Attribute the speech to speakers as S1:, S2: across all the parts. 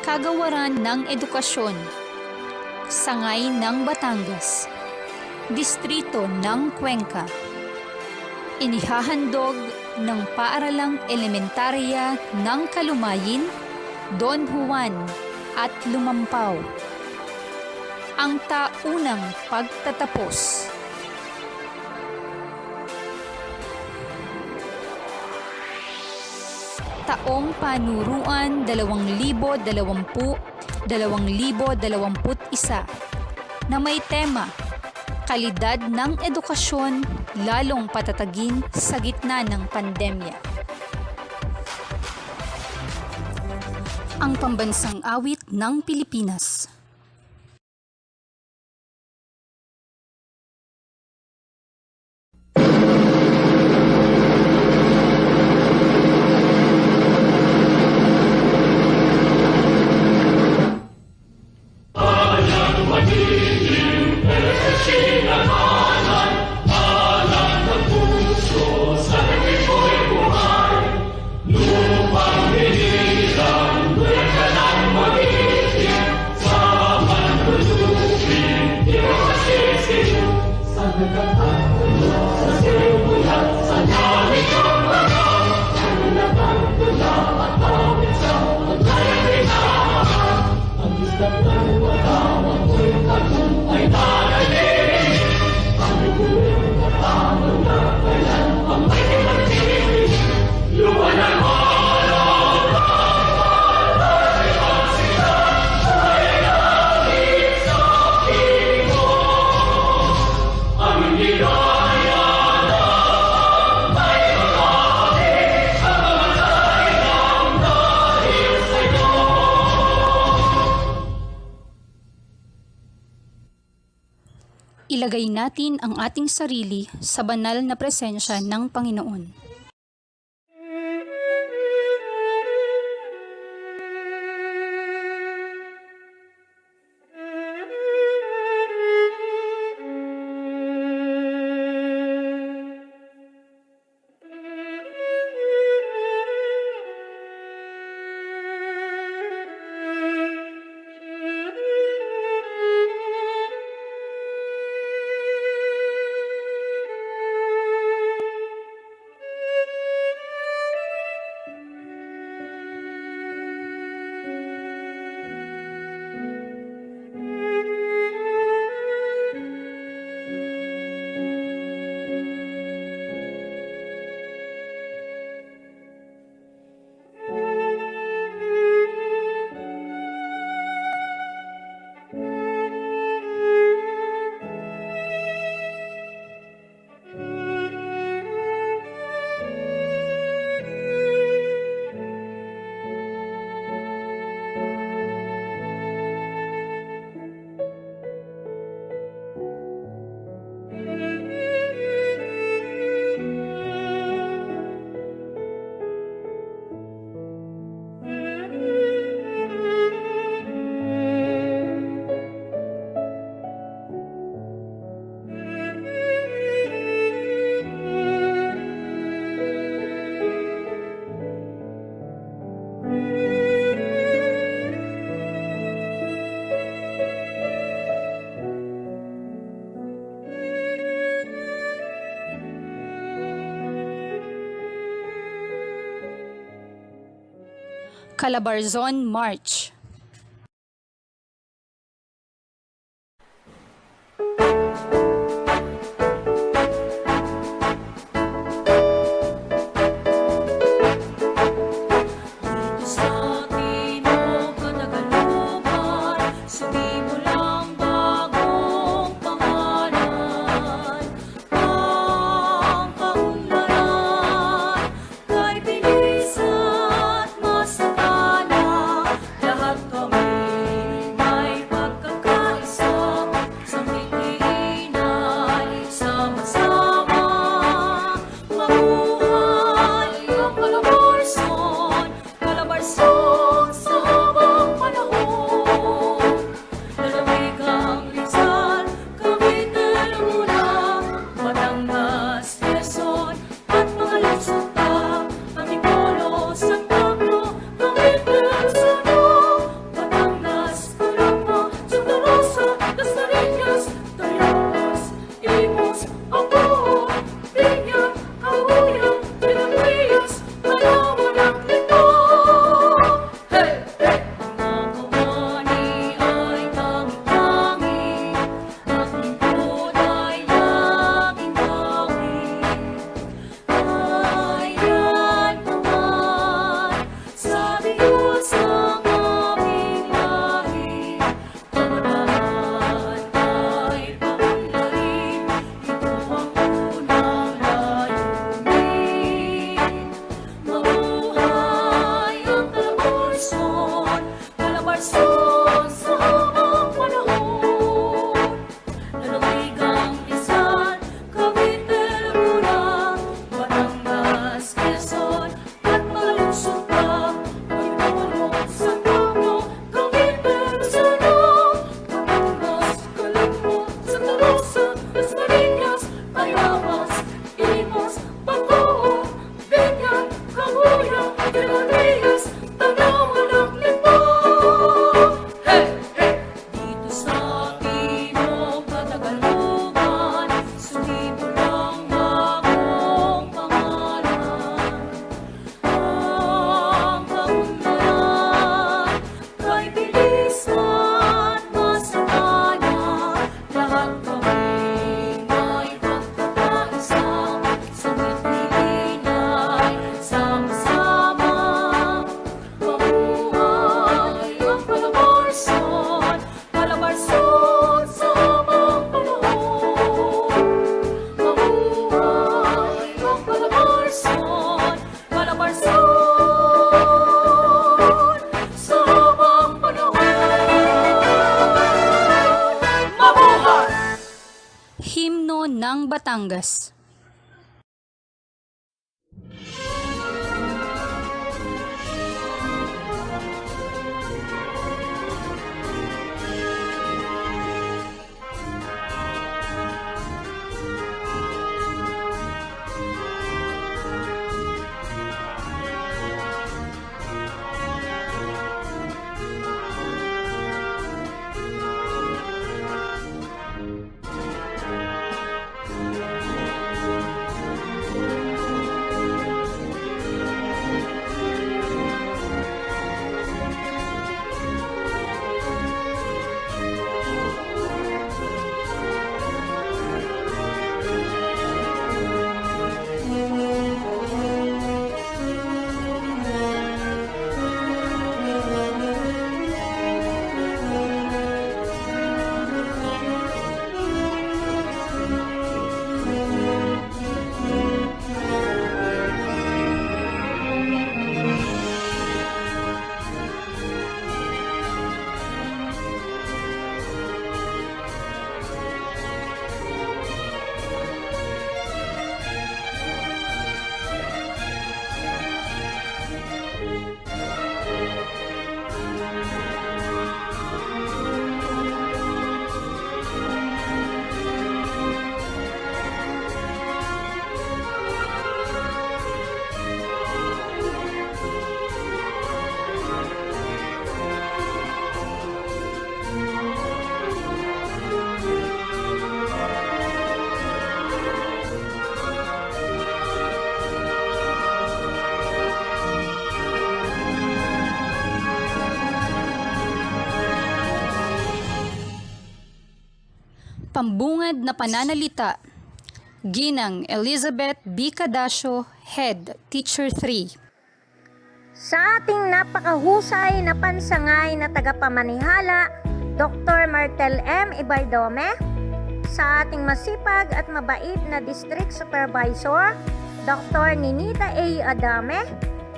S1: Kagawaran ng Edukasyon, Sangay ng Batangas, Distrito ng Cuenca. Inihahandog ng Paaralang Elementarya ng Kalumayin, Don Juan at Lumampaw. Ang taunang pagtatapos. Taong Panuruan 2020-2021 na may tema Kalidad ng Edukasyon lalong patatagin sa gitna ng pandemya. Ang pambansang awit ng Pilipinas. Ilagay natin ang ating sarili sa banal na presensya ng Panginoon. Calabarzon March.
S2: Lahat na Marson sa habang panahon. Mabuhay!
S1: Himno ng Batangas. Pambungad na pananalita. Ginang Elizabeth B. Cadasio, Head, Teacher 3.
S3: Sa ating napakahusay na pansangay na tagapamanihala, Dr. Martel M. Ibaldome, sa ating masipag at mabait na District Supervisor, Dr. Ninita A. Adame,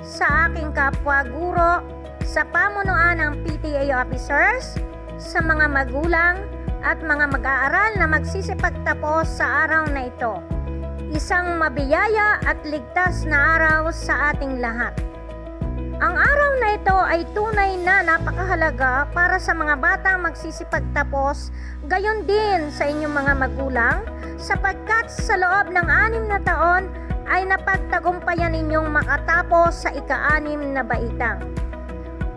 S3: sa aking kapwa guro, sa pamunuan ng PTA officers, sa mga magulang at mga mag-aaral na magsisipagtapos sa araw na ito. Isang mabiyaya at ligtas na araw sa ating lahat. Ang araw na ito ay tunay na napakahalaga para sa mga batang magsisipagtapos, gayon din sa inyong mga magulang, sapagkat sa loob ng 6 na taon ay napagtagumpayan ninyong makatapos sa ika-6 na baitang.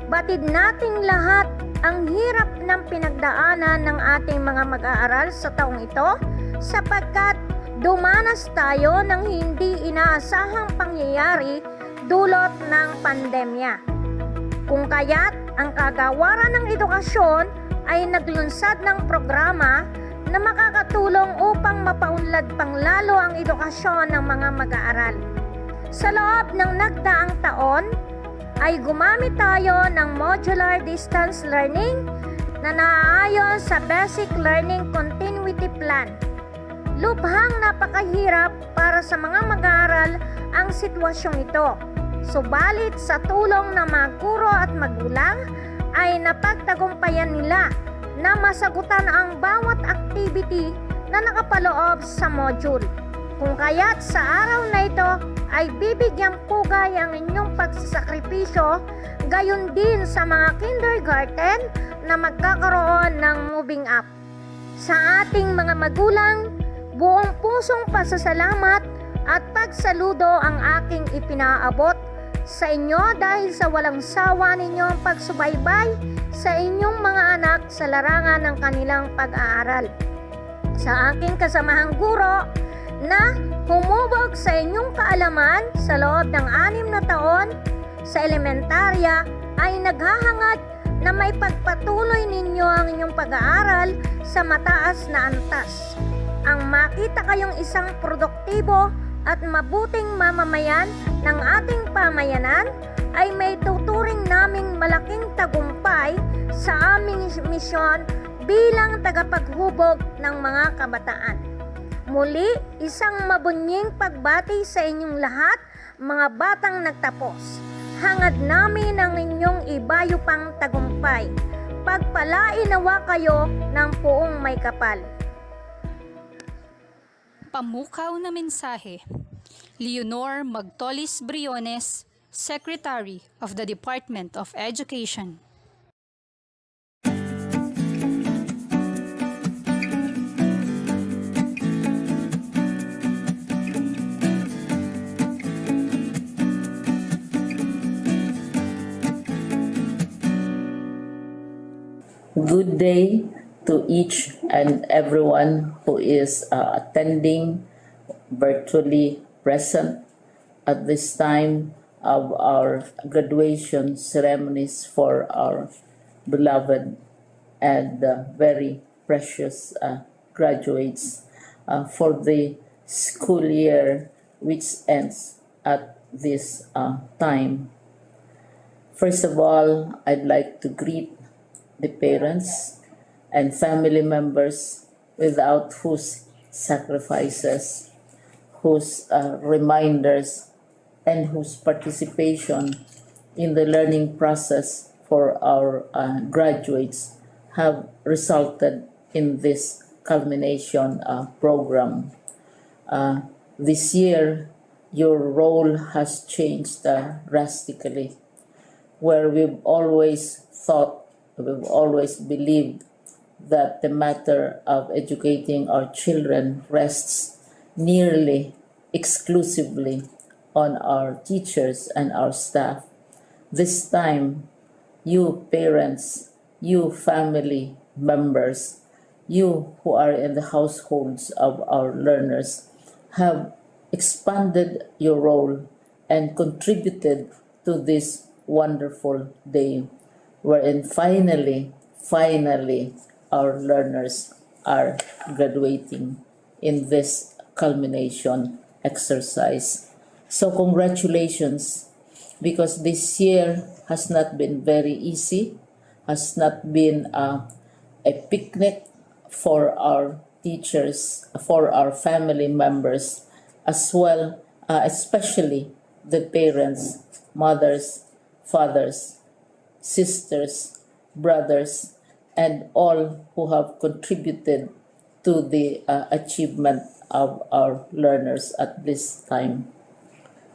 S3: Batid nating lahat ang hirap ng pinagdaanan ng ating mga mag-aaral sa taong ito, sapagkat dumanas tayo ng hindi inaasahang pangyayari dulot ng pandemya. Kung kaya't ang kagawaran ng edukasyon ay naglunsad ng programa na makakatulong upang mapaunlad pang lalo ang edukasyon ng mga mag-aaral. Sa loob ng nagdaang taon, ay gumamit tayo ng modular distance learning na naaayon sa Basic Learning Continuity Plan. Lubhang napakahirap para sa mga mag-aaral ang sitwasyong ito. Subalit sa tulong ng mga guro at magulang ay napagtagumpayan nila na masagutan ang bawat activity na nakapaloob sa module. Kung kaya't sa araw na ito ay bibigyang pugay ang inyong pagsasakripisyo, gayon din sa mga kindergarten na magkakaroon ng moving up. Sa ating mga magulang, buong pusong pasasalamat at pagsaludo ang aking ipinaabot sa inyo dahil sa walang sawa ninyong pagsubaybay sa inyong mga anak sa larangan ng kanilang pag-aaral. Sa aking kasamahang guro na humubog sa inyong kaalaman sa loob ng 6 na taon sa elementarya ay naghahangad na may pagpatuloy ninyo ang inyong pag-aaral sa mataas na antas. Ang makita kayong isang produktibo at mabuting mamamayan ng ating pamayanan ay may tuturing naming malaking tagumpay sa aming misyon bilang tagapaghubog ng mga kabataan. Muli, isang mabunying pagbati sa inyong lahat mga batang nagtapos. Hangad namin ang inyong ibayo pang tagumpay. Pagpalain nawa kayo ng puong may kapal.
S1: Pamukaw na mensahe. Leonor Magtolis Briones, Secretary of the Department of Education.
S4: Good day to each and everyone who is attending virtually present at this time of our graduation ceremonies for our beloved and very precious graduates for the school year which ends at this time. First of all, I'd like to greet the parents and family members without whose sacrifices, whose reminders, and whose participation in the learning process for our graduates have resulted in this culmination program. This year, your role has changed drastically, where we've always believed that the matter of educating our children rests nearly exclusively on our teachers and our staff. This time, you parents, you family members, you who are in the households of our learners have expanded your role and contributed to this wonderful day, wherein finally, our learners are graduating in this culmination exercise. So congratulations, because this year has not been very easy, has not been a picnic for our teachers, for our family members, as well, especially the parents, mothers, fathers, sisters, brothers, and all who have contributed to the achievement of our learners at this time.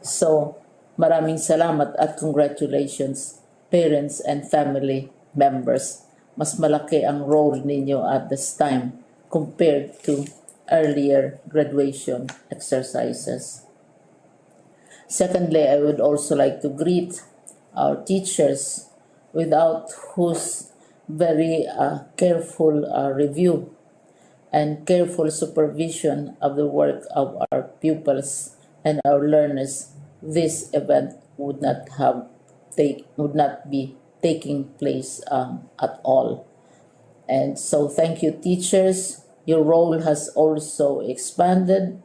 S4: So, maraming salamat at congratulations, parents and family members. Mas malaki ang role ninyo at this time compared to earlier graduation exercises. Secondly, I would also like to greet our teachers, without whose very careful review and careful supervision of the work of our pupils and our learners, this event would not be taking place at all. And so thank you, teachers. Your role has also expanded,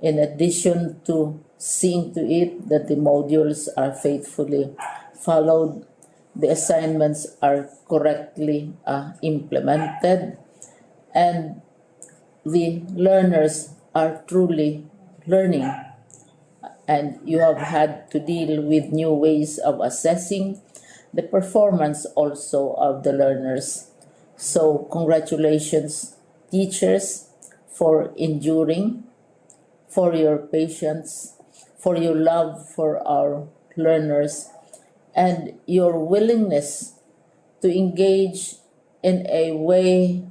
S4: in addition to seeing to it that the modules are faithfully followed, the assignments are correctly implemented, and the learners are truly learning. And you have had to deal with new ways of assessing the performance also of the learners. So congratulations, teachers, for enduring, for your patience, for your love for our learners, and your willingness to engage in a way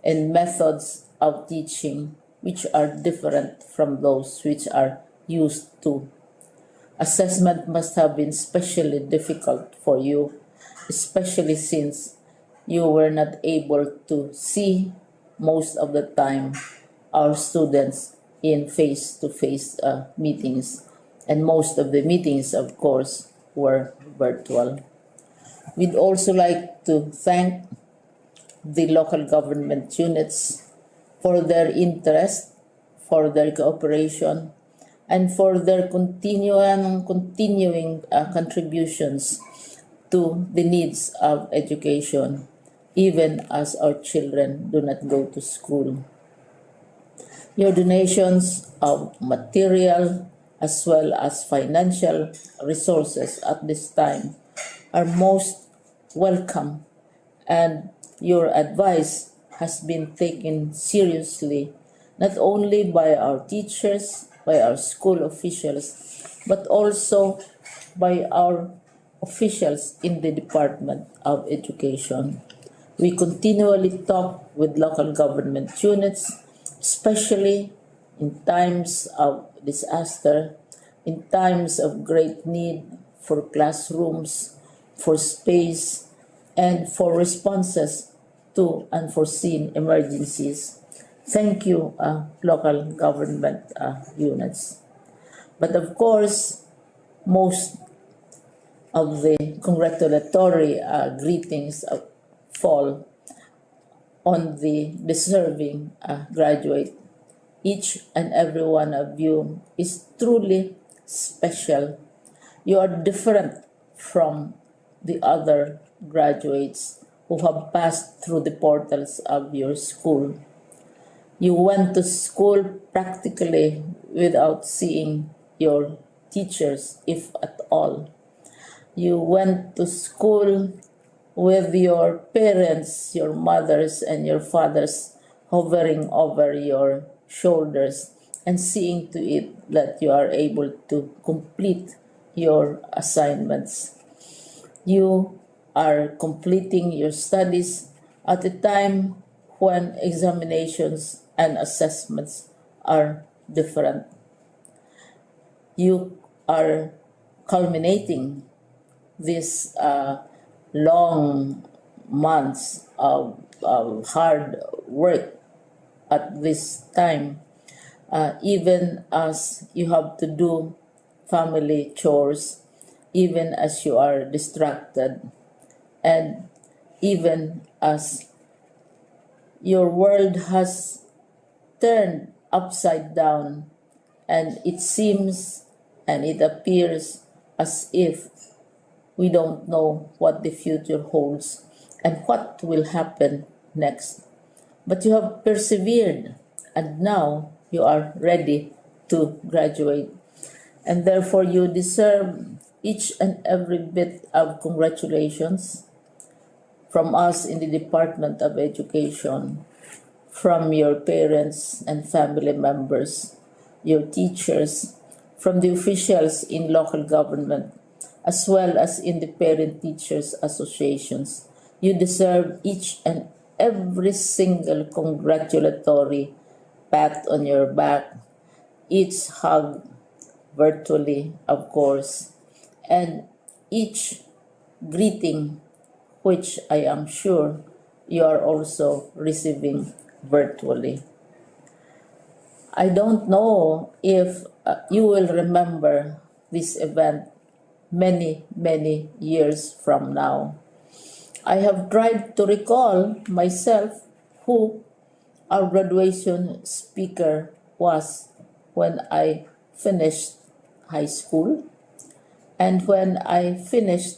S4: and methods of teaching which are different from those which are used to. Assessment must have been especially difficult for you, especially since you were not able to see most of the time our students in face-to-face meetings, and most of the meetings, of course, were virtual. We'd also like to thank the local government units for their interest, for their cooperation, and for their continuing contributions to the needs of education, even as our children do not go to school. Your donations of material, as well as financial resources at this time are most welcome, and your advice has been taken seriously not only by our teachers, by our school officials, but also by our officials in the Department of Education. We continually talk with local government units, especially in times of disaster, in times of great need for classrooms, for space, and for responses to unforeseen emergencies. Thank you, local government units. But of course, most of the congratulatory greetings fall on the deserving graduate. Each and every one of you is truly special. You are different from the other graduates who have passed through the portals of your school. You went to school practically without seeing your teachers, if at all. You went to school with your parents, your mothers, and your fathers hovering over your shoulders and seeing to it that you are able to complete your assignments. You are completing your studies at a time when examinations and assessments are different. You are culminating these long months of hard work at this time, even as you have to do family chores, even as you are distracted, and even as your world has turned upside down, and it seems and it appears as if we don't know what the future holds and what will happen next. But you have persevered, and now you are ready to graduate. And therefore, you deserve each and every bit of congratulations from us in the Department of Education, from your parents and family members, your teachers, from the officials in local government, as well as in the parent teachers associations. You deserve each and every single congratulatory pat on your back, each hug virtually, of course, and each greeting, which I am sure you are also receiving virtually. I don't know if you will remember this event many, many years from now. I have tried to recall myself who our graduation speaker was when I finished high school and when I finished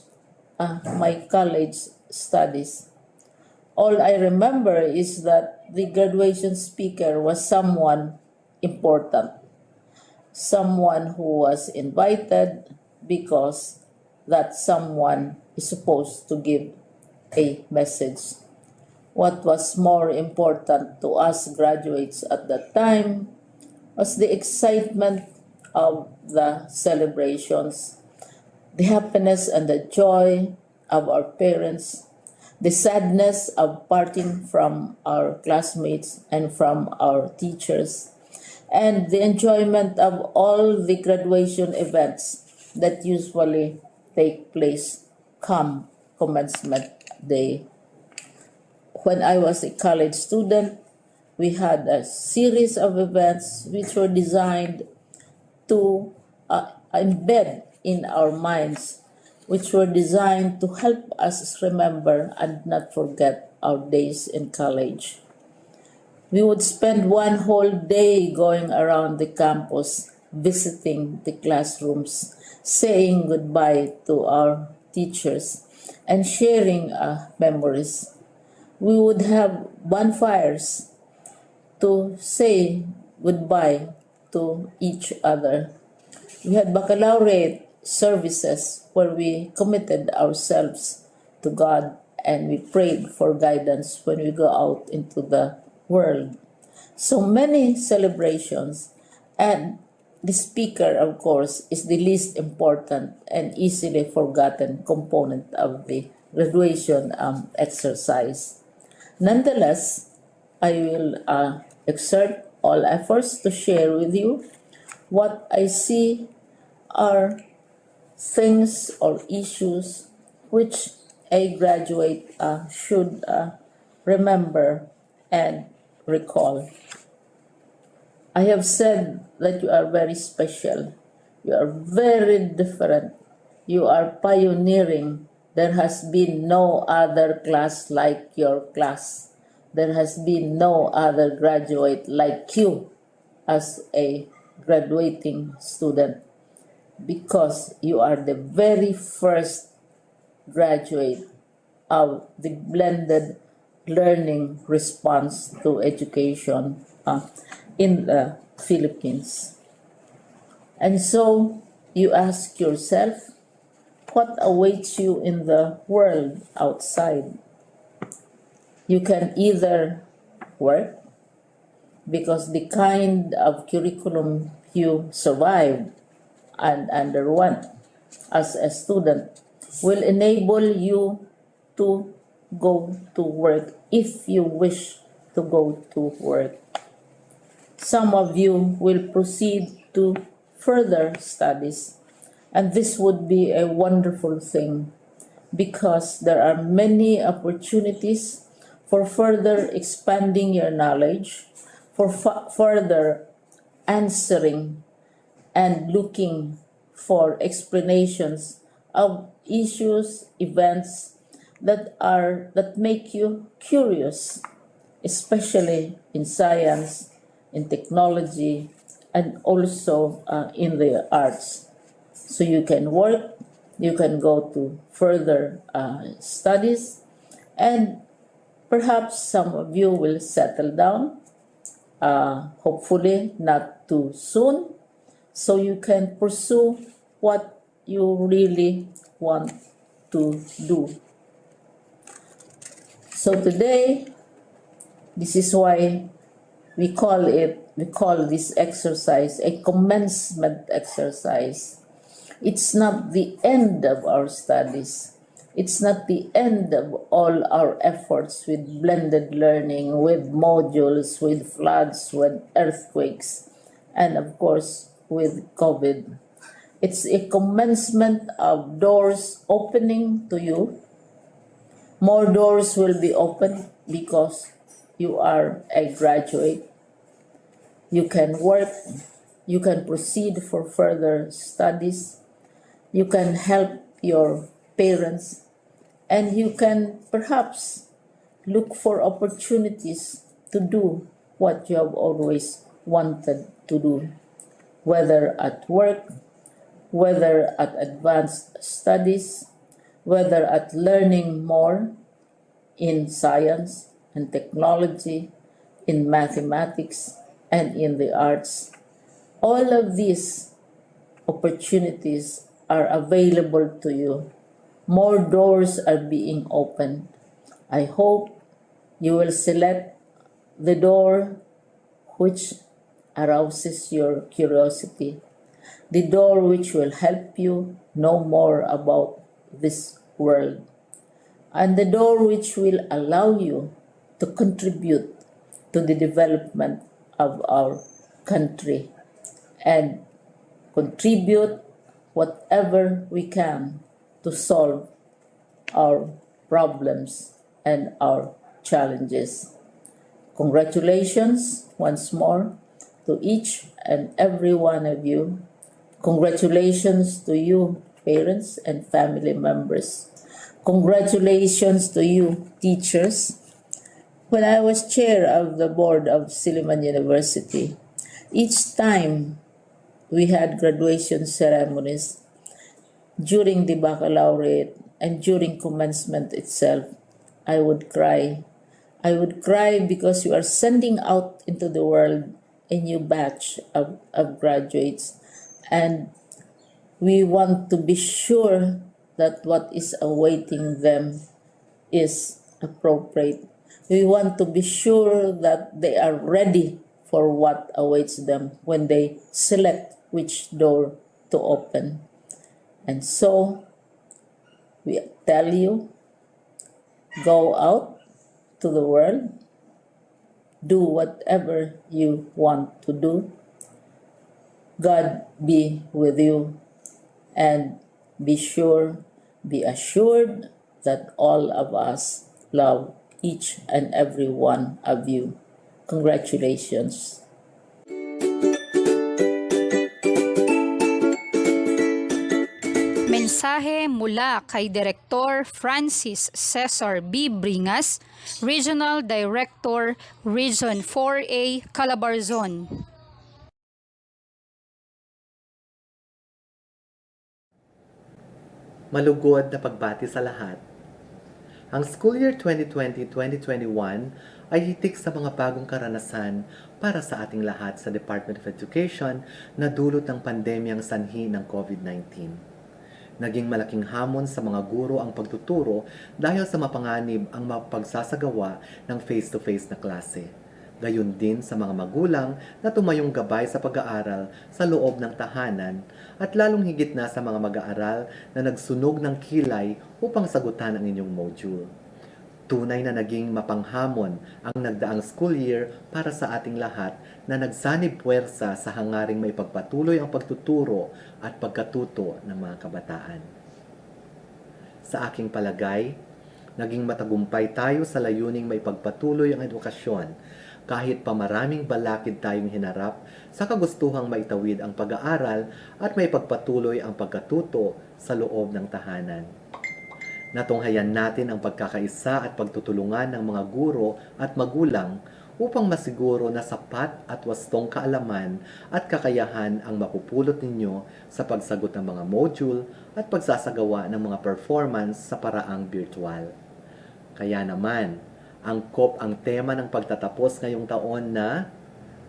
S4: my college studies. All I remember is that the graduation speaker was someone important, someone who was invited because that someone is supposed to give a message. What was more important to us graduates at that time was the excitement of the celebrations, the happiness and the joy of our parents, the sadness of parting from our classmates and from our teachers, and the enjoyment of all the graduation events that usually take place come commencement day. When I was a college student, we had a series of events which were designed to embed in our minds, which were designed to help us remember and not forget our days in college. We would spend one whole day going around the campus, visiting the classrooms, saying goodbye to our teachers, and sharing memories. We would have bonfires to say goodbye to each other. We had baccalaureate services where we committed ourselves to God and we prayed for guidance when we go out into the world. So many celebrations, and the speaker, of course, is the least important and easily forgotten component of the graduation exercise. Nonetheless, I will exert all efforts to share with you what I see are things or issues which a graduate should remember and recall. I have said that you are very special. You are very different. You are pioneering. There has been no other class like your class. There has been no other graduate like you as a graduating student, because you are the very first graduate of the blended learning response to education in the Philippines. And so you ask yourself, what awaits you in the world outside? You can either work, because the kind of curriculum you survived and underwent as a student will enable you to go to work if you wish to go to work. Some of you will proceed to further studies, and this would be a wonderful thing because there are many opportunities for further expanding your knowledge, for further answering and looking for explanations of issues, events that make you curious, especially in science, in technology, and also in the arts. So you can work, you can go to further studies, and perhaps some of you will settle down, hopefully not too soon, so you can pursue what you really want to do. So today, this is why we call this exercise a commencement exercise. It's not the end of our studies. It's not the end of all our efforts with blended learning, with modules, with floods, with earthquakes, and of course with COVID. It's a commencement of doors opening to you. More doors will be opened because you are a graduate. You can work, you can proceed for further studies, you can help your parents, and you can perhaps look for opportunities to do what you have always wanted to do, whether at work, whether at advanced studies, whether at learning more in science and technology, in mathematics, and in the arts. All of these opportunities are available to you. More doors are being opened. I hope you will select the door which arouses your curiosity, the door which will help you know more about this world, and the door which will allow you to contribute to the development of our country and contribute whatever we can to solve our problems and our challenges. Congratulations once more to each and every one of you. Congratulations to you, parents and family members. Congratulations to you, teachers. When I was chair of the board of Silliman University, each time we had graduation ceremonies during the baccalaureate and during commencement itself, I would cry. I would cry because you are sending out into the world a new batch of graduates, and We want to be sure that what is awaiting them is appropriate. We want to be sure that they are ready for what awaits them when they select which door to open. And so, we tell you, go out to the world, do whatever you want to do. God be with you, and be assured that all of us love each and every one of you. Congratulations.
S1: Mensahe mula kay Direktor Francis Cesar B. Bringas, Regional Director, Region 4A, Calabarzon.
S5: Malugod na pagbati sa lahat. Ang school year 2020-2021 ay hitik sa mga bagong karanasan para sa ating lahat sa Department of Education na dulot ng pandemyang sanhi ng COVID-19. Naging malaking hamon sa mga guro ang pagtuturo dahil sa mapanganib ang mapagsasagawa ng face-to-face na klase. Gayon din sa mga magulang na tumayong gabay sa pag-aaral sa loob ng tahanan at lalong higit na sa mga mag-aaral na nagsunog ng kilay upang sagutan ang inyong module. Tunay na naging mapanghamon ang nagdaang school year para sa ating lahat na nagsanib puwersa sa hangaring maipagpatuloy ang pagtuturo at pagkatuto ng mga kabataan. Sa aking palagay, naging matagumpay tayo sa layuning maipagpatuloy ang edukasyon kahit pa maraming balakid tayong hinarap sa kagustuhang maitawid ang pag-aaral at maipagpatuloy ang pagkatuto sa loob ng tahanan. Natunghayan natin ang pagkakaisa at pagtutulungan ng mga guro at magulang upang masiguro na sapat at wastong kaalaman at kakayahan ang mapupulot ninyo sa pagsagot ng mga module at pagsasagawa ng mga performance sa paraang virtual. Kaya naman, angkop ang tema ng pagtatapos ngayong taon na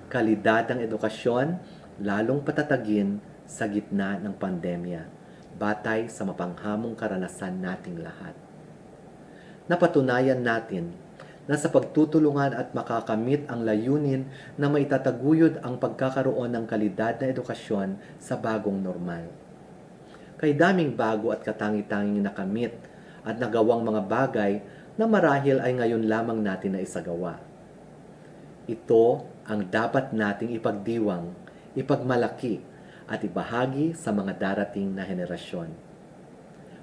S5: kalidad ng edukasyon, lalong patatagin sa gitna ng pandemya, batay sa mapanghamong karanasan nating lahat. Napatunayan natin na sa pagtutulungan at makakamit ang layunin na maitataguyod ang pagkakaroon ng kalidad na edukasyon sa bagong normal. Kay daming bago at katangi-tanging nakamit at nagawang mga bagay na marahil ay ngayon lamang natin na isagawa. Ito ang dapat nating ipagdiwang, ipagmalaki at ibahagi sa mga darating na henerasyon.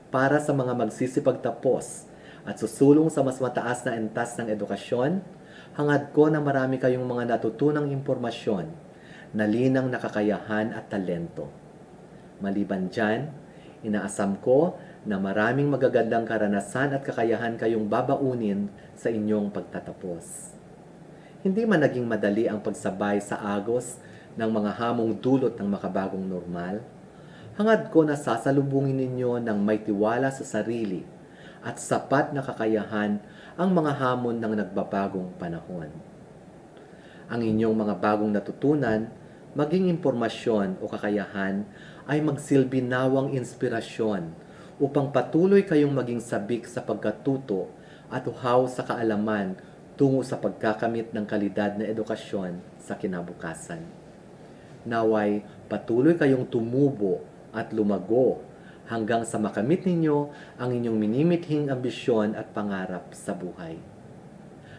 S5: Para sa mga magsisipagtapos at susulong sa mas mataas na entas ng edukasyon, hangad ko na marami kayong mga natutunang impormasyon na linang nakakayahan at talento. Maliban dyan, inaasam ko na maraming magagandang karanasan at kakayahan kayong babaunin sa inyong pagtatapos. Hindi man naging madali ang pagsabay sa agos ng mga hamong dulot ng makabagong normal, hangad ko na sasalubungin ninyo ng may tiwala sa sarili at sapat na kakayahan ang mga hamon ng nagbabagong panahon. Ang inyong mga bagong natutunan, maging impormasyon o kakayahan ay magsilbi nawang inspirasyon upang patuloy kayong maging sabik sa pagkatuto at uhaw sa kaalaman tungo sa pagkakamit ng kalidad na edukasyon sa kinabukasan. Naway patuloy kayong tumubo at lumago hanggang sa makamit ninyo ang inyong minimithing ambisyon at pangarap sa buhay.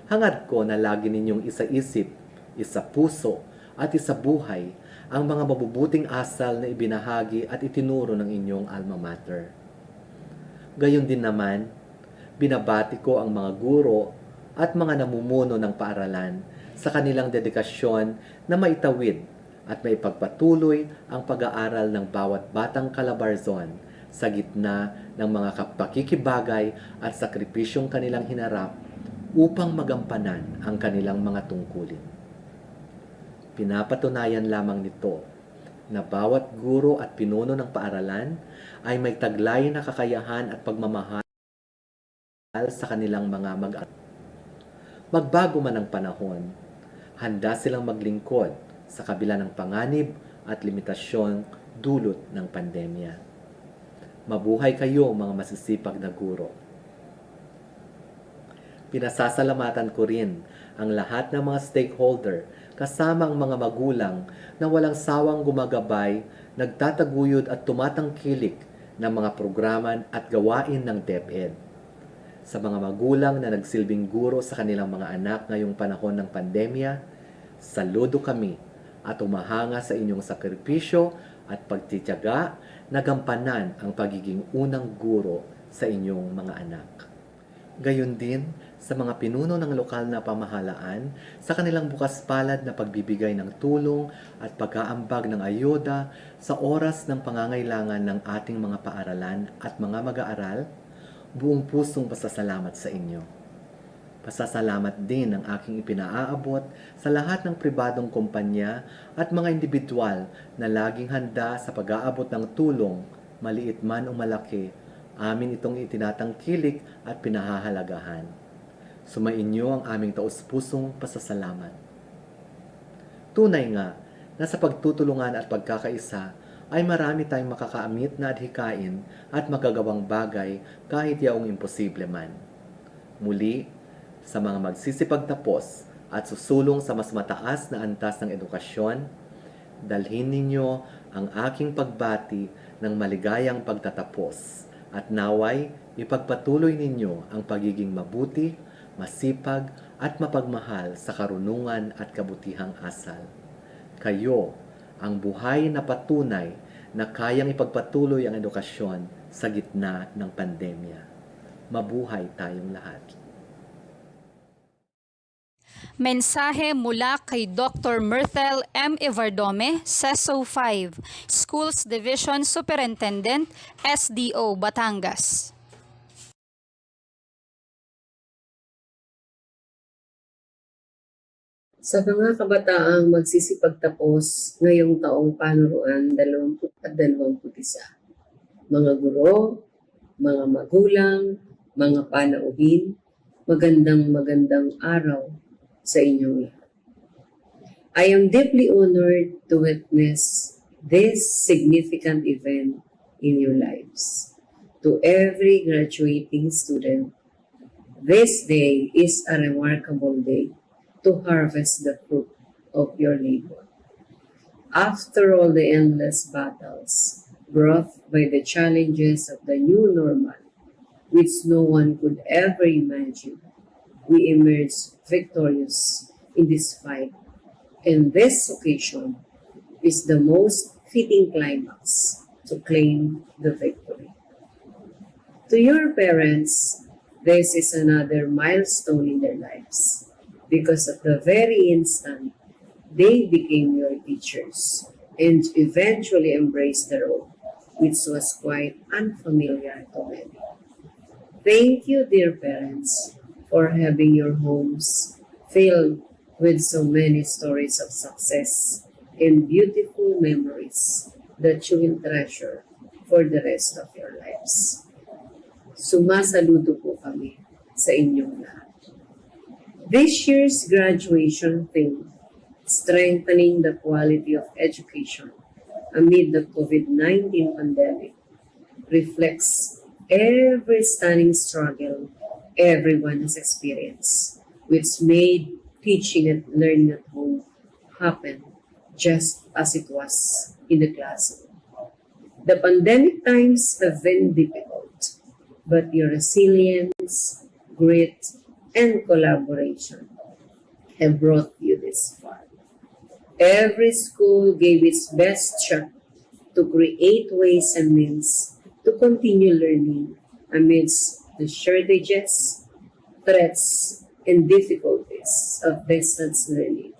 S5: Hangad ko na lagi ninyong isa-isip, isa-puso at isa-buhay ang mga mabubuting asal na ibinahagi at itinuro ng inyong alma mater. Gayon din naman, binabati ko ang mga guro at mga namumuno ng paaralan sa kanilang dedikasyon na maitawid at maipagpatuloy ang pag-aaral ng bawat batang Calabarzon sa gitna ng mga pakikibagay at sakripisyong kanilang hinarap upang magampanan ang kanilang mga tungkulin. Pinapatunayan lamang nito na bawat guro at pinuno ng paaralan ay may taglay na kakayahan at pagmamahal sa kanilang mga mag-aaral. Magbago man ang panahon, handa silang maglingkod sa kabila ng panganib at limitasyon dulot ng pandemya. Mabuhay kayo mga masisipag na guro. Pinasasalamatan ko rin ang lahat ng mga stakeholder kasama ang mga magulang na walang sawang gumagabay, nagtataguyod at tumatangkilik ng mga programa at gawain ng DepEd. Sa mga magulang na nagsilbing guro sa kanilang mga anak ngayong panahon ng pandemya, saludo kami at umahanga sa inyong sakripisyo at pagtitiyaga na gampanan ang pagiging unang guro sa inyong mga anak. Gayon din sa mga pinuno ng lokal na pamahalaan sa kanilang bukas palad na pagbibigay ng tulong at pag-aambag ng ayuda sa oras ng pangangailangan ng ating mga paaralan at mga mag-aaral, buong pusong pasasalamat sa inyo. Pasasalamat din ang aking ipinaaabot sa lahat ng pribadong kumpanya at mga individual na laging handa sa pag-aabot ng tulong, maliit man o malaki, amin itong itinatangkilik at pinahahalagahan. Sumainyo ang aming taus-pusong pasasalamat. Tunay nga na sa pagtutulungan at pagkakaisa ay marami tayong makakaamit na adhikain at magagawang bagay kahit yaong imposible man. Muli, sa mga magsisipagtapos at susulong sa mas mataas na antas ng edukasyon, dalhin ninyo ang aking pagbati ng maligayang pagtatapos at naway ipagpatuloy ninyo ang pagiging mabuti, masipag at mapagmahal sa karunungan at kabutihang asal. Kayo ang buhay na patunay na kayang ipagpatuloy ang edukasyon sa gitna ng pandemya. Mabuhay tayong lahat.
S1: Mensahe mula kay Dr. Myrtle M. Ivardome, SESO 5, Schools Division Superintendent, SDO, Batangas.
S6: Sa mga kabataang magsisipagtapos ngayong taong panuruan 2021, mga guro, mga magulang, mga panauhin, magandang araw sa inyong lahat. I am deeply honored to witness this significant event in your lives. To every graduating student, this day is a remarkable day to harvest the fruit of your labor. After all the endless battles brought by the challenges of the new normal, which no one could ever imagine, we emerged victorious in this fight, and this occasion is the most fitting climax to claim the victory. To your parents, this is another milestone in their lives, because at the very instant they became your teachers and eventually embraced the role, which was quite unfamiliar to many. Thank you, dear parents, for having your homes filled with so many stories of success and beautiful memories that you will treasure for the rest of your lives. Sumasaludo po kami sa inyong lahat. This year's graduation theme, strengthening the quality of education amid the COVID-19 pandemic, reflects every stunning struggle everyone has experienced, which made teaching and learning at home happen just as it was in the classroom. The pandemic times have been difficult, but your resilience, grit, and collaboration have brought you this far. Every school gave its best shot to create ways and means to continue learning amidst the shortages, threats, and difficulties of distance learning.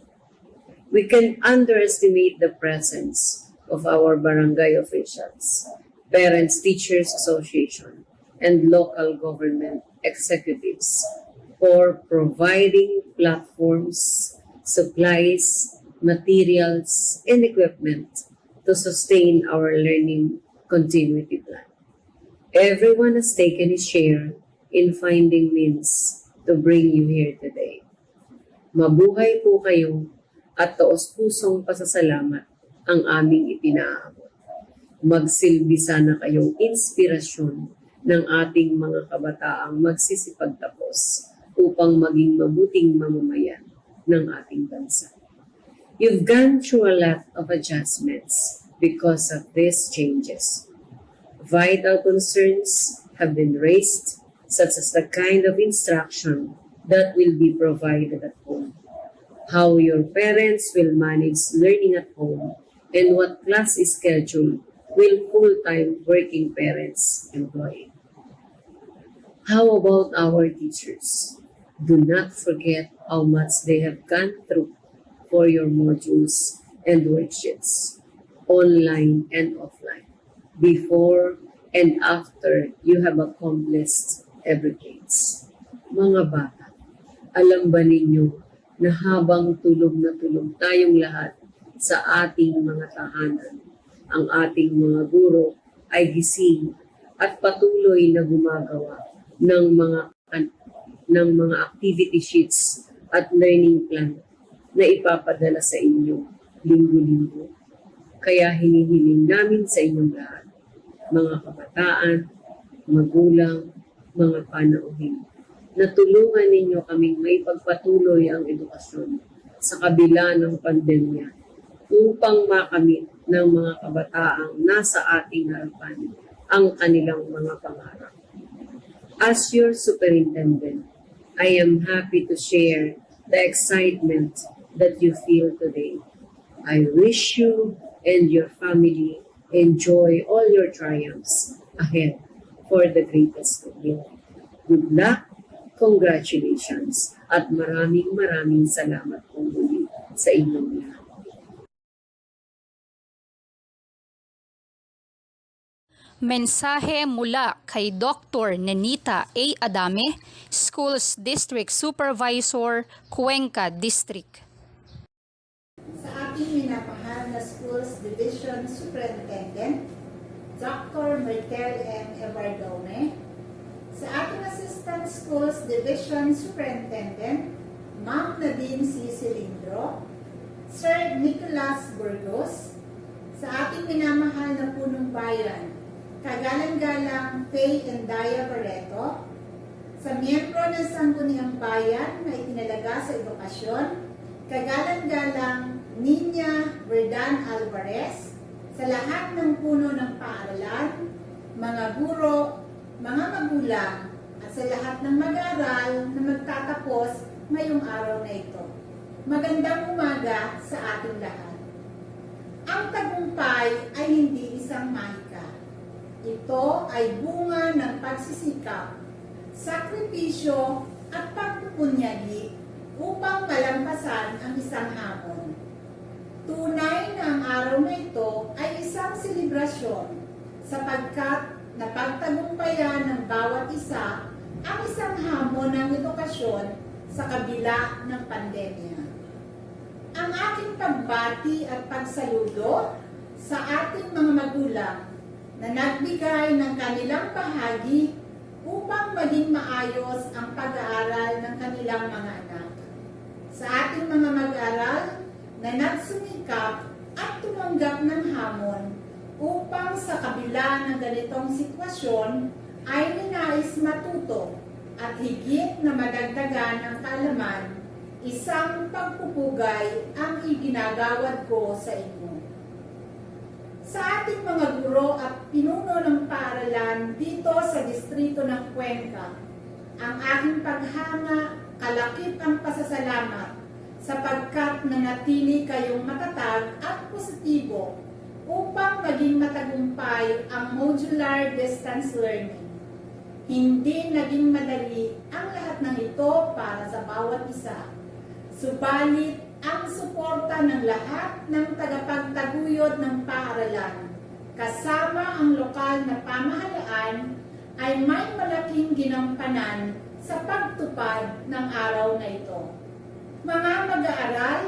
S6: We can underestimate the presence of our barangay officials, Parents Teachers Association, and local government executives for providing platforms, supplies, materials, and equipment to sustain our learning continuity plan. Everyone has taken his share in finding means to bring you here today. Mabuhay po kayo at taos-pusong pasasalamat ang aming ipinaabot. Magsilbi sana kayong inspirasyon ng ating mga kabataang magsisipagtapos upang maging mabuting mamamayan ng ating bansa. You've gone through a lot of adjustments because of these changes. Vital concerns have been raised, such as the kind of instruction that will be provided at home, how your parents will manage learning at home, and what class schedule will full-time working parents employ. How about our teachers? Do not forget how much they have gone through for your modules and worksheets, online and offline, before and after you have accomplished everything. Mga bata, alam ba ninyo na habang tulog na tulog tayong lahat sa ating mga tahanan, ang ating mga guro ay gising at patuloy na gumagawa ng mga activity sheets at learning plan na ipapadala sa inyo linggo-linggo. Kaya hinihiling namin sa inyong lahat, mga kabataan, magulang, mga panauhin, na tulungan ninyo kaming maipagpatuloy ang edukasyon sa kabila ng pandemya upang makamit ng mga kabataang nasa ating harapan ang kanilang mga pangarap. As your superintendent, I am happy to share the excitement that you feel today. I wish you and your family enjoy all your triumphs ahead for the greatest good. Good luck, congratulations, at maraming salamat po muli sa inyong lahat.
S1: Mensahe mula kay Dr. Nenita A. Adame, Schools District Supervisor, Cuenca District.
S7: Sa ating minamahal na Schools Division Superintendent, Dr. Martel M. Evardome, sa ating Assistant Schools Division Superintendent, Ma'am Nadine C. Cilindro, Sir Nicolas Burgos, sa ating minamahal na punong bayan, kagalang-galang Faye and Daya Barreto, sa miyembro ng Sangguniang Bayan na itinalaga sa edukasyon, kagalang-galang Nina Verdan Alvarez, sa lahat ng puno ng paaralan, mga guro, mga magulang, at sa lahat ng mag-aaral na magtatapos ngayong araw na ito. Magandang umaga sa ating lahat. Ang tagumpay ay hindi isang mahika. Ito ay bunga ng pagsisikap, sakripisyo at pagpupunyagi upang malampasan ang isang hamon. Tunay na ang araw na ito ay isang selebrasyon sapagkat napagtagumpayan ng bawat isa ang isang hamon ng edukasyon sa kabila ng pandemya. Ang aking pagbati at pagsaludo sa ating mga magulang na nagbigay ng kanilang bahagi upang maging maayos ang pag-aaral ng kanilang mga anak. Sa ating mga mag-aaral na nagsumikap at tumanggap ng hamon upang sa kabila ng ganitong sitwasyon ay ninais matuto at higit na madagdagan ang kaalaman, isang pagpupugay ang iginagawad ko sa inyo. Sa ating mga guro at pinuno ng paaralan dito sa distrito ng Cuenca, ang aking paghanga, kalakip ang pasasalamat sapagkat nanatili kayong matatag at positibo upang maging matagumpay ang modular distance learning. Hindi naging madali ang lahat ng ito para sa bawat isa. Subalit, ang suporta ng lahat ng tagapagtaguyod ng paaralan, kasama ang lokal na pamahalaan, ay may malaking ginampanan sa pagtupad ng araw na ito. Mga mag-aaral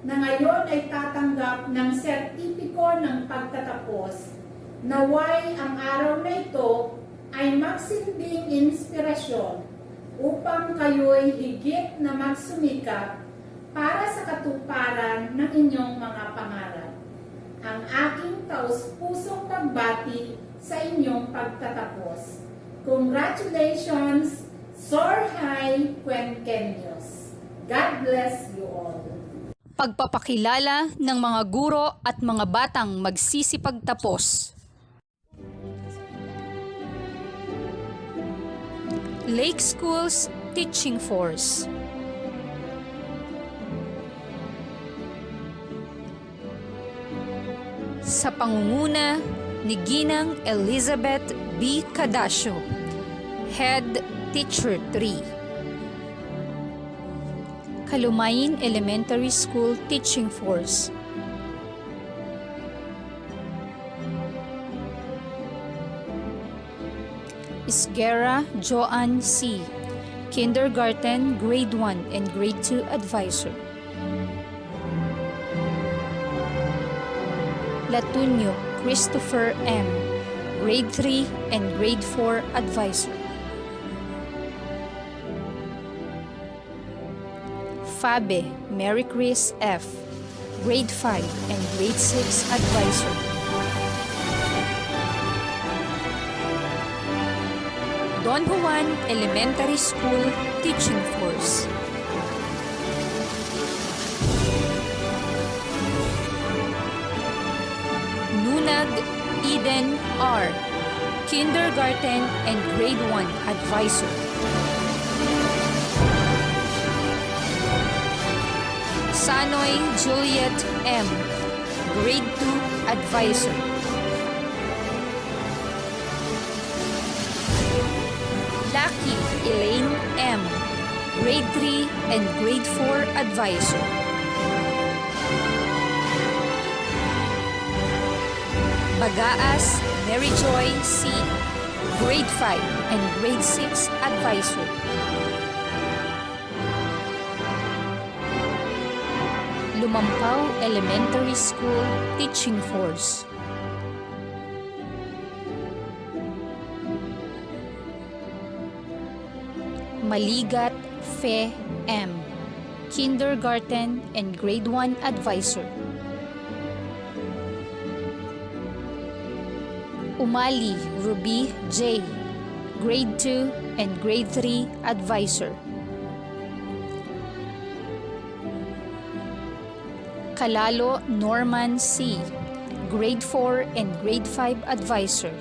S7: na ngayon ay tatanggap ng sertipiko ng pagtatapos, naway ang araw na ito ay magsilbing inspirasyon upang kayo'y higit na magsumikap para sa katuparan ng inyong mga pangarap. ang aking taus-pusong pagbati sa inyong pagtatapos. Congratulations, Soar High Quenqueños. God bless you all.
S1: Pagpapakilala ng mga guro at mga batang magsisipagtapos. Lake Schools Teaching Force. Sa pangunguna ni Ginang Elizabeth B. Cadasio, Head Teacher 3. Kalumayin Elementary School Teaching Force. Isguera Joanne C., Kindergarten, Grade 1 and Grade 2 Advisor. Latunyo Christopher M., Grade 3 and Grade 4 Advisor. Fabe Mary Chris F., Grade 5 and Grade 6 Advisor. Don Juan Elementary School Teaching Force. Nunag Eden R., Kindergarten and Grade 1 Advisor. Sanoy Juliet M., Grade 2 Advisor. Lucky Elaine M., Grade 3 and Grade 4 Advisor. Bagaas Mary Joy C., Grade 5 and Grade 6 Advisor. Lumampaw Elementary School Teaching Force. Maligat Fe M., Kindergarten and Grade 1 Advisor. Umali Ruby J., Grade 2 and Grade 3 Advisor. Kalalo Norman C., Grade 4 and Grade 5 Advisor.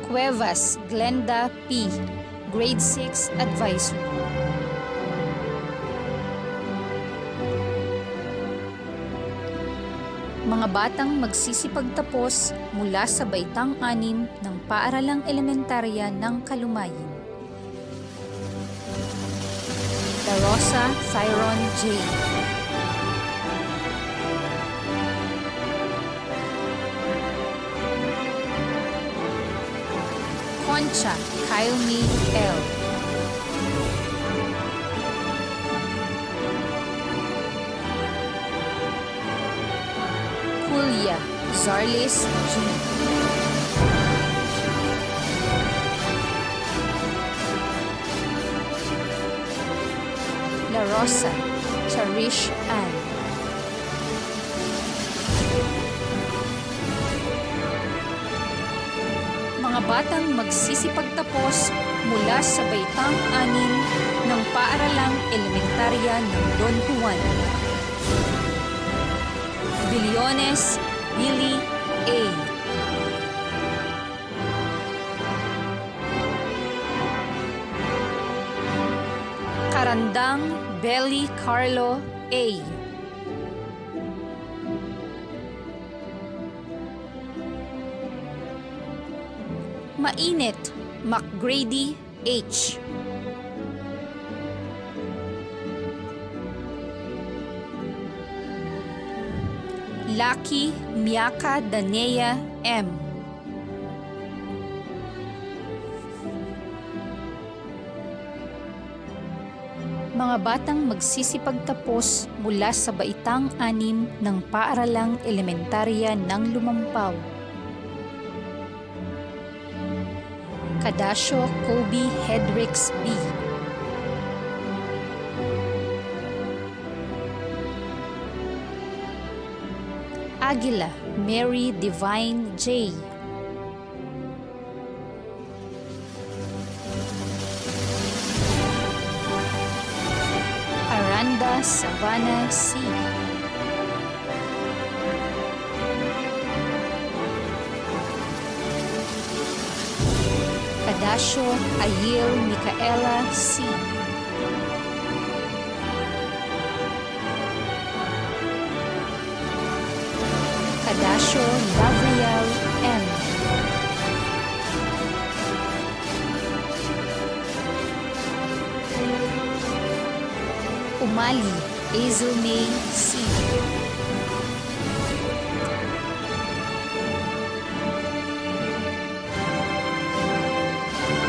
S1: Cuevas Glenda P., Grade 6 Advisor. Mga batang magsisipagtapos mula sa baitang 6 ng paaralang elementarya ng Kalumayin. La Rosa Thyron J., Concha Kylme L., Julia Zarlis G., La Rosa Cherish Ann, mga batang magsisipagtapos mula sa baitang 6 ng paaralang elementarya ng Don Juan. Biliones Billy A., Karandang Belly Carlo A., Mainit McGrady H., Lucky Miaka Danea M., mga batang magsisipagtapos mula sa baitang 6 ng paaralang elementarya ng Lumampaw. Cadasio Kobe Hedricks B., Aguila Mary Divine J. Aranda Savannah C. Cadasio Ayil Micaela C. Cadasio Lavriel M. Umali Azelmay C.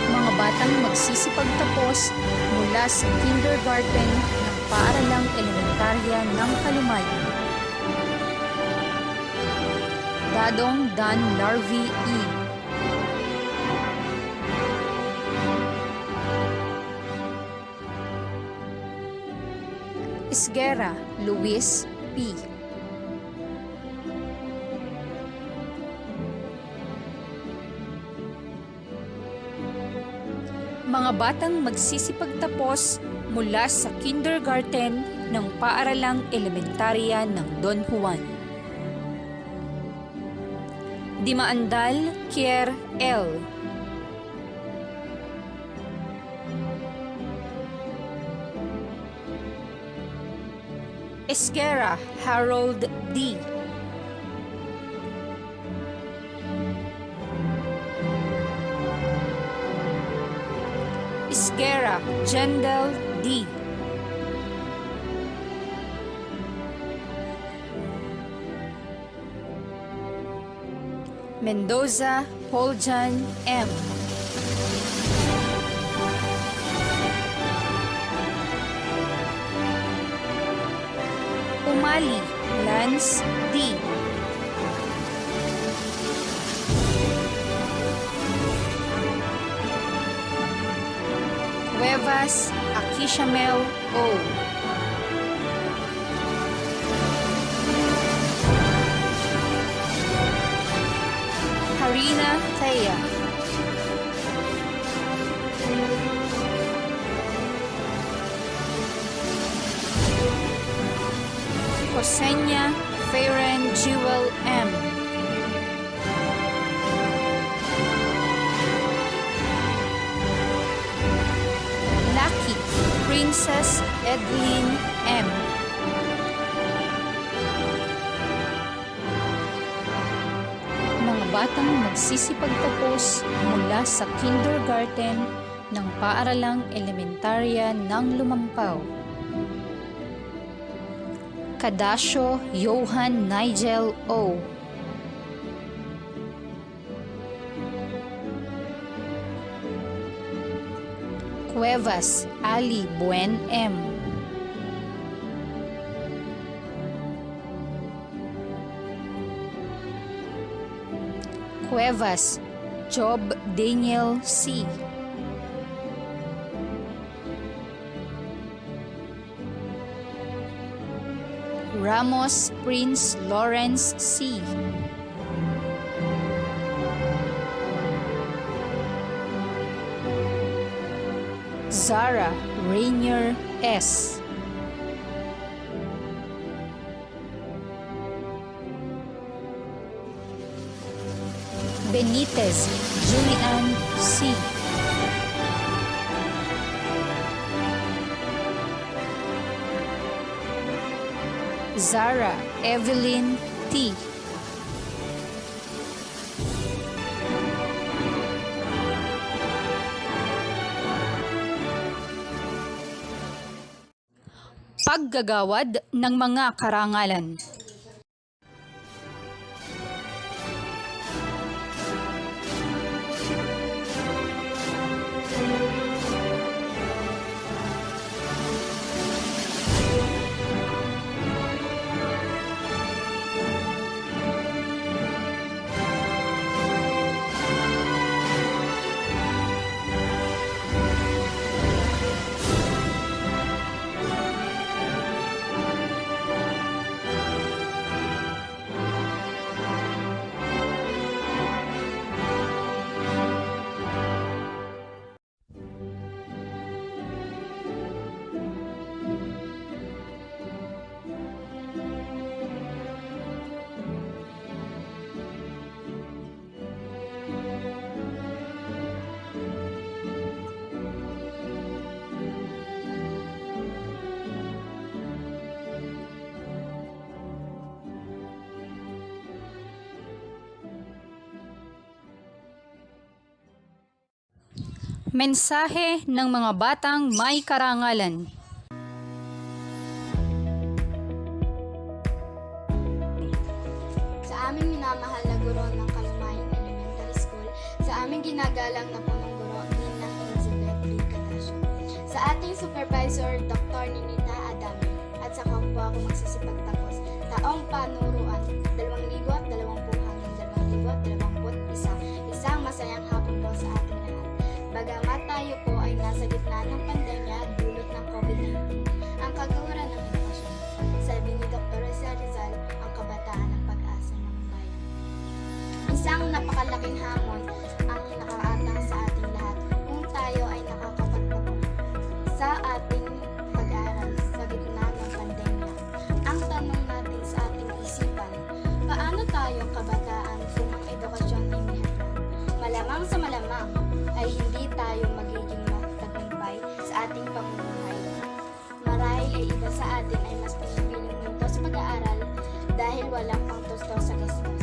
S1: Mga batang magsisipagtapos mula sa kindergarten ng paaralang elementarya ng Kalumayan. Dadong Dan Larvi E. Isguera Luis P. Mga batang magsisipagtapos mula sa kindergarten ng paaralang elementarya ng Don Juan. Dimaandal Kier L. Esquera Harold D. Esquera Jendel D. Mendoza Pauljan M. Umali Lance D. Cuevas Akishamel O. Harina Thea. Josenia Feren Jewel M. Lucky Princess Edlin M. Mga batang magsisipagtapos mula sa kindergarten ng paaralang elementarya ng Lumampaw. Cadasio Johan Nigel O. Cuevas Ali Buen M. Cuevas Job Daniel C. Ramos Prince Lawrence C. Zara Rainier S. Benitez Julian C. Zara Evelyn T. Paggagawad ng mga karangalan. Mensahe ng mga batang may karangalan.
S8: Sa aming minamahal na guro ng Kalumayan Elementary School, sa aming ginagalang na punong guro, Ninang Elizabeth B. Canasio. Sa ating supervisor, Dr. Ninita Adame, at sa po ako magsisipagtapos. Taong panuruan, 2020 hanggang 2021. Isang masayang hapon po sa ating lahat. Bagamat tayo po ay nasa gitna ng pandemya dulot ng COVID-19, ang kagawaran ng edukasyon. Sabi ni Dr. Rizal, ang kabataan ng pag-asa ng bayan. Isang napakalaking hamon ang nakaatang sa ating lahat kung tayo ay nakakapagtapos sa ating pag-aaral sa gitna ng pandemya. Ang tanong natin sa ating isipan, paano tayo kabataan kung ang edukasyon ay may hadlang? Malamang sa malamang ay hindi tayo magiging matagumpay sa ating pamumuhay. Marahil ay iba sa atin ay mas pinipiling minto sa pag-aaral dahil walang pangtustos sa gastos.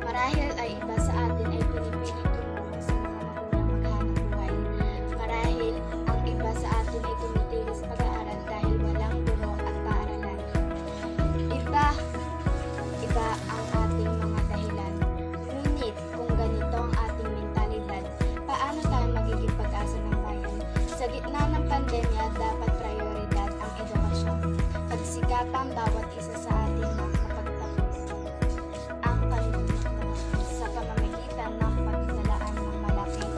S8: Marahil ay iba sa atin ay pinipiling tumulong sa mga magulang maghanap buhay. Marahil ang iba sa atin ay tumitigil sa pag-aaral dahil walang guro at paaralan. Iba ang ating mga dahilan. Ngunit kung ganito ang ating mentalidad, paano tayo magiging pag-asa ng bayan? Sa gitna ng pandemya, dapat prioridad ang edukasyon. Pagsikapang bawat isa sa atin na makapagtapos ang kanilang sa pamamagitan ng paglalaan ng malaking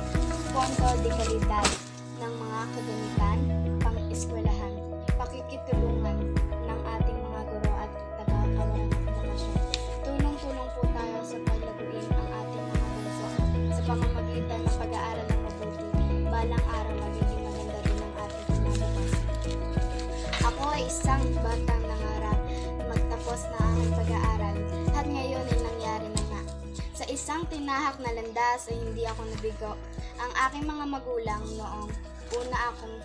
S8: pondo de kalidad ng mga kagamitan, pang-eskwelahan, pakikitulungan ng ating mga guro at tagakawalan ng edukasyon. Tulong-tulong po tayo sa paglaguin ang ating mga bansa sa pamamagitan ng pag-aaral ng mabuti. Balang araw magiging maganda din ang ating kinabukasan. Ako ay isang batang nangarap magtapos na aking pag-aaral at ngayon ay nangyari na nga. Sa isang tinahak na landas ay hindi ako nabigo. Ang aking mga magulang noong una akong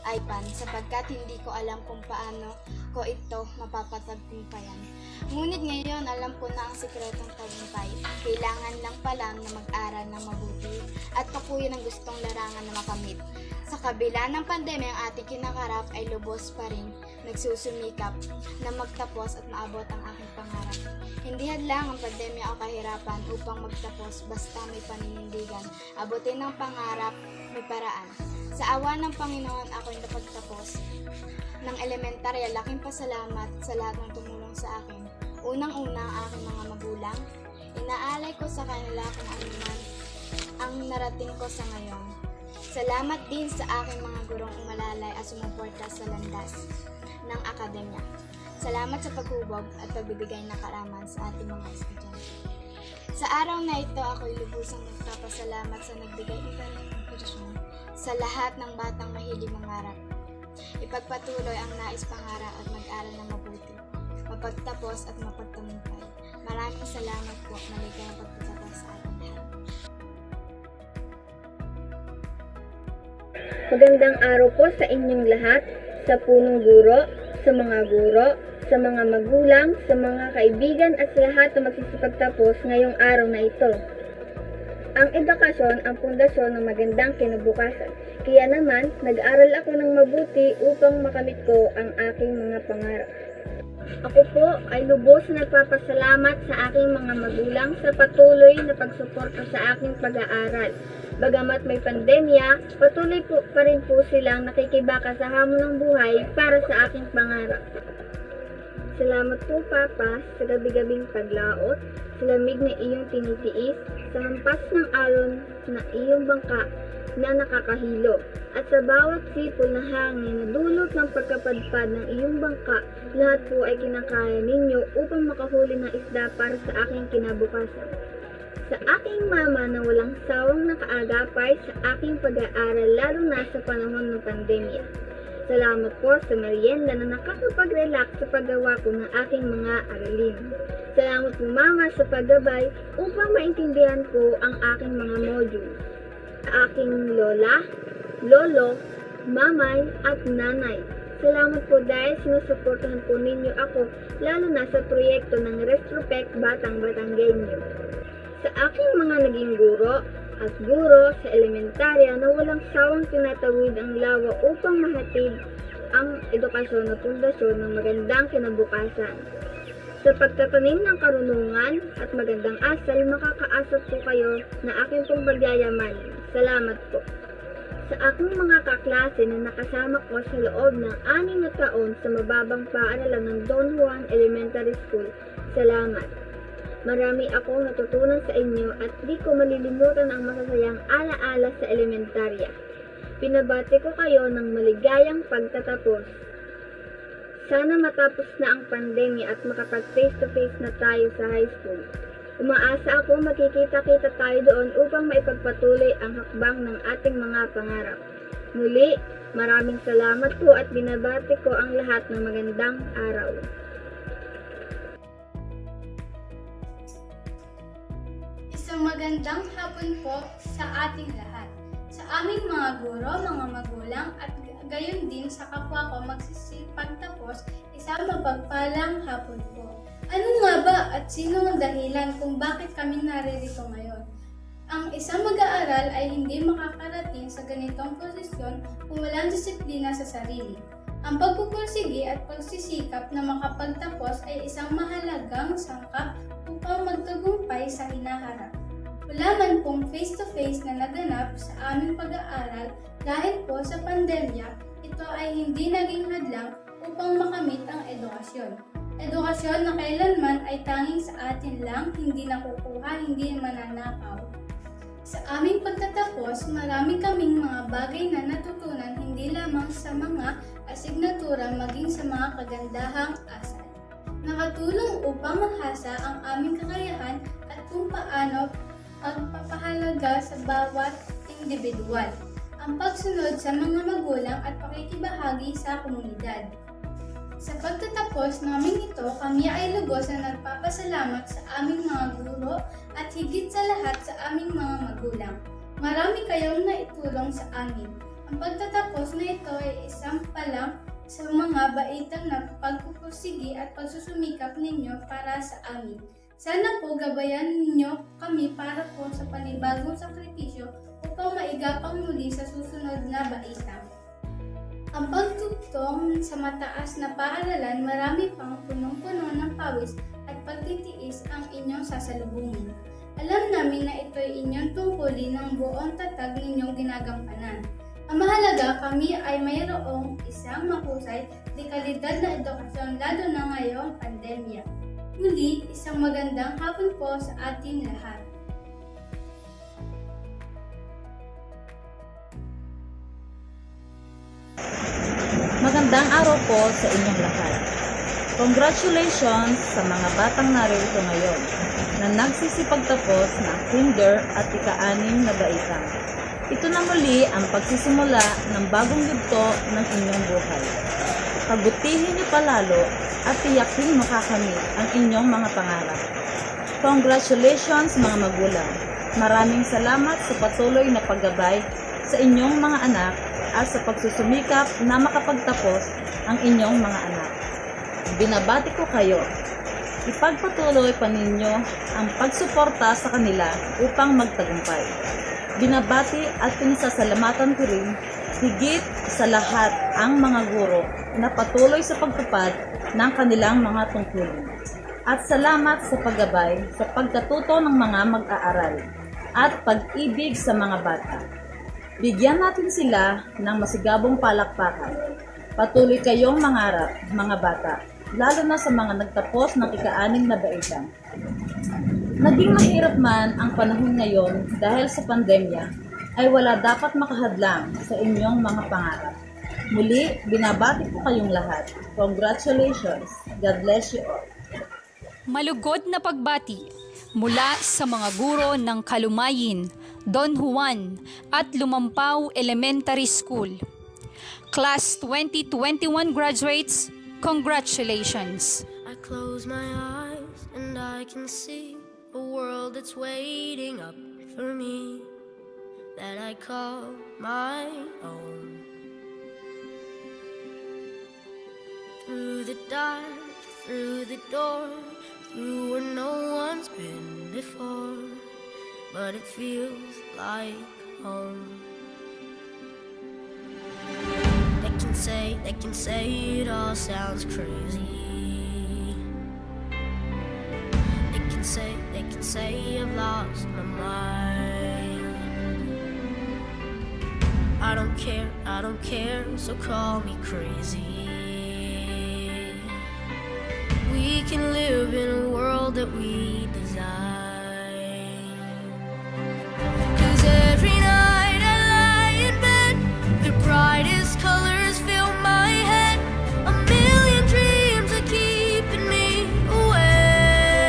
S8: iPad sapagkat hindi ko alam kung paano ko ito mapapatagumpayan. Ngunit ngayon alam ko na ang sikretong tagumpay. Kailangan lang pala na mag-aral ng mabuti at tukuyin ang gustong larangan na makamit. Sa kabila ng pandemya, ang ating kinakarap ay lubos pa rin nagsusumikap na magtapos at maabot ang aking pangarap. Hindi hadlang ang pandemya o kahirapan upang magtapos basta may paninindigan. Abutin ang pangarap, may paraan. Sa awa ng Panginoon, ako'y napagtapos ng elementarya. Laking pasalamat sa lahat ng tumulong sa akin. Unang-una ang aking mga magulang. Inaalay ko sa kanila kung ano man ang narating ko sa ngayon. Salamat din sa aking mga gurong umalalay at sumuporta sa landas ng akademya. Salamat sa paghubog at pagbibigay ng kaalaman sa ating mga estudyante. Sa araw na ito, ako'y lubusang nagpapasalamat sa nagbigay ng inspirasyon sa lahat ng batang mahilig mangarap. Ipagpatuloy ang nais pangarap at mag-aral na mabuti, mapagtapos at mapagtagumpay. Maraming salamat po. Maligayang pagtatapos sa ating lahat.
S9: Magandang araw po sa inyong lahat, sa punong guro, sa mga magulang, sa mga kaibigan at sa lahat na magsisipagtapos ngayong araw na ito. Ang edukasyon ang pundasyon ng magandang kinabukasan. Kaya naman, nag-aral ako ng mabuti upang makamit ko ang aking mga pangarap. Ako po ay lubos na nagpapasalamat sa aking mga magulang sa patuloy na pagsuporta sa aking pag-aaral. Bagamat may pandemya, patuloy po pa rin po silang nakikibaka sa hamon ng buhay para sa aking pangarap. Salamat po, Papa, sa gabi-gabing paglaot, sa lamig na iyong tinitiis, sa hampas ng alon na iyong bangka na nakakahilo, at sa bawat sipol na hangin na dulot ng pagkapadpad ng iyong bangka, lahat po ay kinakaya ninyo upang makahuli ng isda para sa aking kinabukasan. Sa aking mama na walang sawang nakaagapay sa aking pag-aaral lalo na sa panahon ng pandemya. Salamat po sa merienda na nakakapag-relax sa paggawa ko ng aking mga aralin. Salamat po mama sa paggabay upang maintindihan ko ang aking mga module. Sa aking lola, lolo, mamay at nanay. Salamat po dahil sinusuportahan po ninyo ako lalo na sa proyekto ng Restropec Batang Batanggenyo. Sa aking mga naging guro, at guro sa elementarya na walang sawang tinatawid ang lawa upang mahatid ang edukasyon na pundasyon ng magandang kinabukasan. Sa pagtatanim ng karunungan at magandang asal, makakaasat po kayo na aking pong pagyayamanin. Salamat po. Sa aking mga kaklase na nakasama ko sa loob ng 6 na taon sa mababang paaralan ng Don Juan Elementary School, salamat. Marami akong natutunan sa inyo at di ko malilimutan ang masasayang alaala sa elementarya. Pinabati ko kayo ng maligayang pagtatapos. Sana matapos na ang pandemya at makapag face-to-face na tayo sa high school. Umaasa ako makikita-kita tayo doon upang maipagpatuloy ang hakbang ng ating mga pangarap. Muli, maraming salamat po at binabati ko ang lahat ng magandang araw.
S8: Isang magandang hapon po sa ating lahat. Sa aming mga guro, mga magulang at gayon din sa kapwa ko magsisipagtapos, isang mapagpalang hapon po. Ano nga ba at sino ang dahilan kung bakit kami naririto ngayon? Ang isang mag-aaral ay hindi makakarating sa ganitong posisyon kung walang disiplina sa sarili. Ang pagpupursige at pagsisikap na makapagtapos ay isang mahalagang sangkap upang magtagumpay sa hinaharap. Wala man pong face-to-face na naganap sa aming pag-aaral dahil po sa pandemya, ito ay hindi naging hadlang upang makamit ang edukasyon. Edukasyon na kailanman ay tanging sa atin lang, hindi nakukuha, hindi mananakaw. Sa aming pagtatapos, marami kaming mga bagay na natutunan hindi lamang sa mga asignatura maging sa mga kagandahang asal. Nakatulong upang mahasa ang aming kakayahan at kung paano pagpapahalaga sa bawat individual, ang pagsunod sa mga magulang at pakikibahagi sa komunidad. Sa pagtatapos namin ito, kami ay lubos na nagpapasalamat sa aming mga guro at higit sa lahat sa aming mga magulang. Marami kayong naitulong sa amin. Ang pagtatapos na ito ay isang palang sa mga baitang na pagpupursige at pagsusumikap ninyo para sa amin. Sana po gabayan ninyo kami para po sa panibagong sakripisyo upang maigapang muli sa susunod na baitang. Ang pagtugtong sa mataas na paaralan, marami pang punong-puno ng pawis at pagtitiis ang inyong sasalubungin. Alam namin na ito'y inyong tungkulin ng buong tatag ninyong ginagampanan. Ang mahalaga, kami ay mayroong isang mahusay de kalidad na edukasyon lalo na ngayong pandemya. Muli, isang magandang hapon po sa ating lahat.
S10: Magandang araw po sa inyong lahat. Congratulations sa mga batang naririto ngayon na nagsisipagtapos ng kinder at ika-6 na baitang. Ito na muli ang pagsisimula ng bagong yugto ng inyong buhay. Pagutihin niyo palalo at tiyaking makakamit ang inyong mga pangarap. Congratulations mga magulang. Maraming salamat sa patuloy na paggabay sa inyong mga anak at sa pagsusumikap na makapagtapos ang inyong mga anak. Binabati ko kayo. Ipagpatuloy pa ninyo ang pagsuporta sa kanila upang magtagumpay. Binabati at pinasasalamatan ko rin higit sa lahat ang mga guro na patuloy sa pagtupad ng kanilang mga tungkulin. At salamat sa paggabay sa pagkatuto ng mga mag-aaral at pag-ibig sa mga bata. Bigyan natin sila ng masigabong palakpakan. Patuloy kayong mangarap, mga bata, lalo na sa mga nagtapos ng ika-6 na baitang. Naging mahirap man ang panahon ngayon dahil sa pandemya, ay wala dapat makahadlang sa inyong mga pangarap. Muli, binabati ko kayong lahat. Congratulations. God bless you all.
S1: Malugod na pagbati mula sa mga guro ng Kalumayin, Don Juan at Lumampao Elementary School. Class 2021 graduates, congratulations!
S2: I close my eyes and I can see a world that's waiting up for me, that I call my own. Through the dark, through the door, through where no one's been before, but it feels like home. They can say it all sounds crazy. They can say I've lost my mind. I don't care, so call me crazy. We can live in a world that we design. 'Cause every night I lie in bed, the brightest colors fill my head. A million dreams are keeping me awake.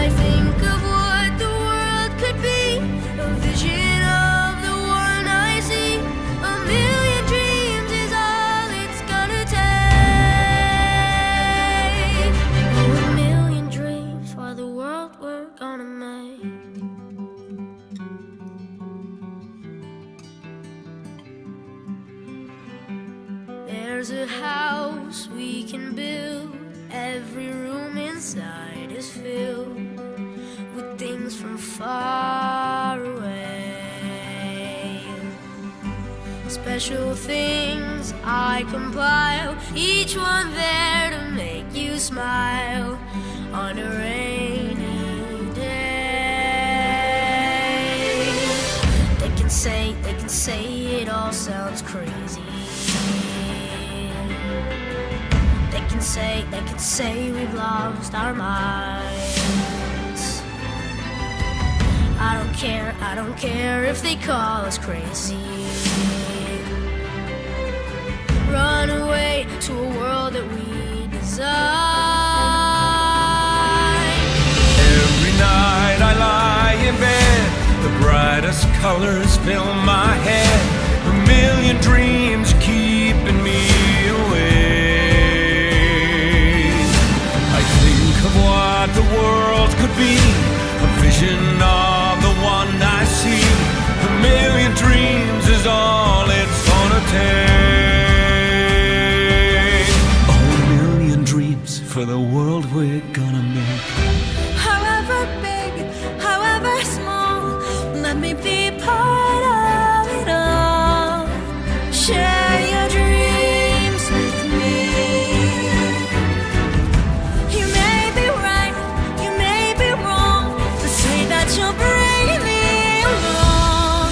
S2: I think of what the world could be, a vision of the one I see. A million dreams is all it's gonna take. Oh, a million dreams for the world we're gonna make. There's a house we can build. Every room inside is filled with things from far away. Special things I compile, each one there to make you smile on a rainy day. They can say it all sounds crazy. They can say we've lost our minds. I don't care if they call us crazy. Run away to a world that we design.
S11: Every night I lie in bed, the brightest colors fill my head. A million dreams keeping me awake. I think of what the world could be, a vision of the one I see. A million dreams is all it's gonna take. Oh, a million dreams for the world we're gonna make.
S2: However big, however small, let me be part of it all. Share your dreams with me. You may be right, you may be wrong, but say that you'll bring me along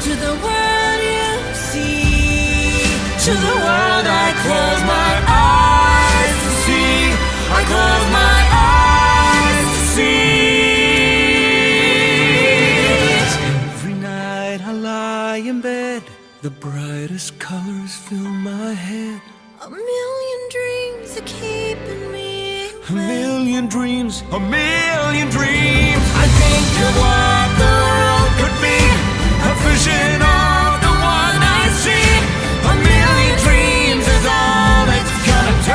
S2: to the world you see, to the world I close my eyes to see. I close my eyes to see.
S11: Every night I lie in bed, the brightest colors fill my head.
S2: A million dreams are keeping me
S11: A million dreams, a million dreams. I think of what the world could be, a vision of the one I see. A million dreams is all it's gonna take.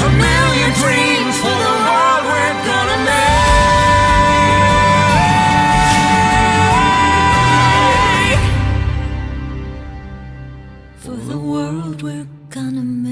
S11: A million dreams for the world we're gonna make.
S2: for the world we're gonna make.